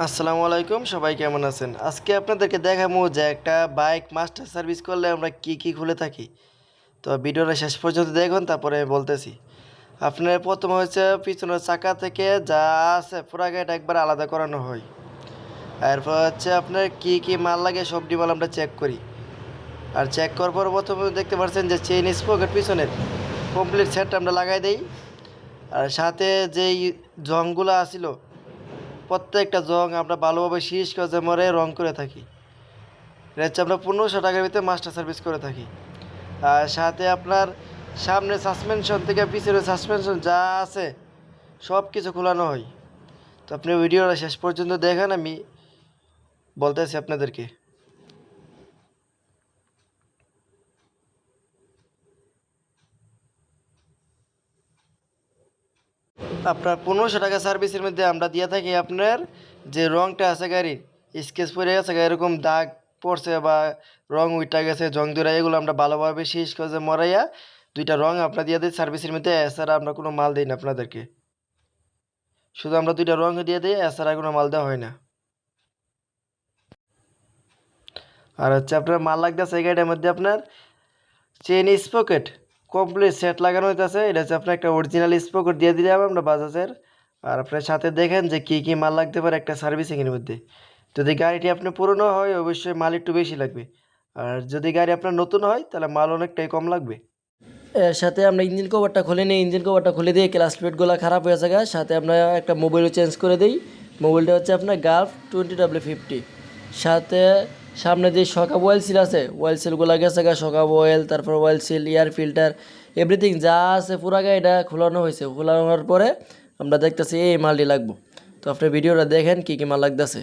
আসসালামু আলাইকুম, সবাই কেমন আছেন? আজকে আপনাদেরকে দেখাবো যে একটা বাইক মাস্টার সার্ভিস করলে আমরা কি কি খুলে থাকি। তো ভিডিওটা শেষ পর্যন্ত দেখুন, তারপরে আমি বলতেছি। আপনার প্রথমে হচ্ছে পিছনের চাকা থেকে যা আছে পুরা গাড়িটা একবার আলাদা করানো হয়। এরপর হচ্ছে আপনার কি কি মাল লাগে সবটি মাল আমরা চেক করি। আর চেক করার পর প্রথমে দেখতে পাচ্ছেন যে চেইন স্পকের পিছনের কমপ্লিট সেটটা আমরা লাগাই দিই। আর সাথে যেই জংগুলো আসিল প্রত্যেকটা জং আমরা ভালোভাবে শীষ কাজে মরে রং করে থাকি। এটা হচ্ছে আমরা 1500 টাকার ভিতরে মাস্টার সার্ভিস করে থাকি। আর সাথে আপনার সামনে সাসপেনশন থেকে পিছনে সাসপেনশন যা আছে সব কিছু খোলানো হয়। তো আপনি ভিডিওটা শেষ পর্যন্ত দেখেন, আমি বলতেছি আপনাদেরকে। আপনার 1500 টাকা সার্ভিসের মধ্যে আমরা দিয়ে থাকি আপনার যে রংটা আছে গাড়ির, স্কেচ পড়ে গেছে, এরকম দাগ পড়ছে বা রং উইটা গেছে, জং ধরে, এগুলো আমরা ভালোভাবে শেষ করে মরাইয়া দুইটা রং আপনার দিয়ে দিই সার্ভিসের মধ্যে। এছাড়া আমরা কোনো মাল দিই না আপনাদেরকে, শুধু আমরা দুইটা রং দিয়ে দিই, এছাড়া কোনো মাল দেওয়া হয় না। আর হচ্ছে আপনার মাল লাগতেছে এই গাড়িটার মধ্যে আপনার চেন স্পকেট কমপ্লিট সেট লাগানো হইতেছে। এটা হচ্ছে আপনার একটা অরিজিনাল স্পকেট দিয়ে দিলাম আমরা বাজাজের। আর আপনার সাথে দেখেন যে কী কী মাল লাগতে পারে একটা সার্ভিসিংয়ের মধ্যে। যদি গাড়িটি আপনার পুরনো হয় অবশ্যই মাল একটু বেশি লাগবে, আর যদি গাড়ি আপনার নতুন হয় তাহলে মাল অনেকটাই কম লাগবে। এর সাথে আমরা ইঞ্জিন কভারটা খুলে নিই, ইঞ্জিন কভারটা খুলে দিয়ে ক্লাস প্লেটগুলো খারাপ হয়ে যায়, সাথে আমরা একটা মোবাইলও চেঞ্জ করে দিই। মোবাইলটা হচ্ছে আপনার গালফ 20W50। সাথে সামনে যে শকাপ অয়েল সিল আছে, অয়েল সিলগুলো গেছে শকাপ অয়েল, তারপর oil seal, air filter, everything যা আছে পুরা গাড়িটা খোলানো হয়েছে। খোলানোর পরে আমরা দেখতেছি এই মালটি লাগবো। তো আপনি ভিডিওটা দেখেন কী কী মাল লাগতেছে।